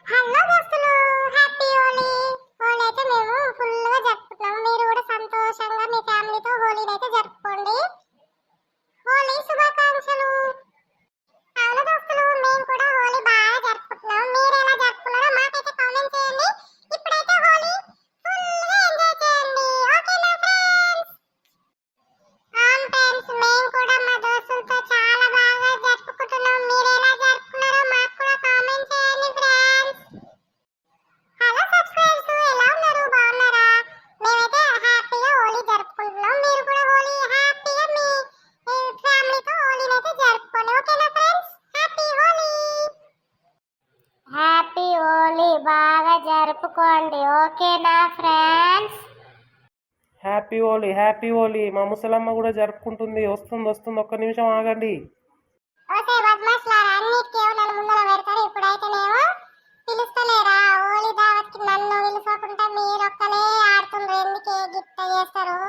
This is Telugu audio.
హలో దోస్తులు, హ్యాపీ హోలీ. హోలీ అయితే మేము ఫుల్ గా జరుపుకుంటున్నాం. మీరు కూడా సంతోషంగా మీ ఫ్యామిలీతో హోలీని అయితే జరుపుకోండి. హోలీ శుభాకాంక్షలు. అవును దోస్తులు, మేము కూడా హోలీ బాగా జరుపుకుంటున్నాం. మీరు ఎలా జరుపుకున్నారో మాకైతే కామెంట్ చేయండి. ఇప్పుడైతే హోలీ ఫుల్ గా ఎంజాయ్ చేయండి. ఓకేనా ఫ్రెండ్స్? అవును ఫ్రెండ్స్, మేము కూడా మా దోస్తులతో చాలా బాగా జరుపుకుంటున్నాం. మీరు ఎలా జరుపుకున్నారో మాకు కూడా కామెంట్ చేయండి ఫ్రెండ్స్. హలో సబ్స్క్రైబర్స్, ఎలా ఉన్నారు? బాగున్నారా? మేమైతే హ్యాపీగా హోలీ జరుపుకుంటున్నాం. మీరు కూడా హోలీ హ్యాపీగా మీ ఫ్యామిలీతో హోలీని అయితే జరుపుకోండి. ఓకేనా friends? Happy Holi. Happy Holi బాగా జరుపుకోండి. ఓకేనా ఫ్రెండ్స్? హ్యాపీ హోలీ. మా ముసలమ్మ కూడా జరుపుకుంటుంది. వస్తుంది, ఒక్క నిమిషం ఆగండి. ఓకే బద్మాష్లారా, అన్నిటికీ నన్ను ముందర పెడతారు. ఇప్పుడైతేనేమో పిలుస్తలేరా హోలీ దావత్కి? నన్ను పిలువకుండా మీరు ఒక్కలే ఆడుతుండ్రు. ఎందుకే గిట్ట చేస్తారు?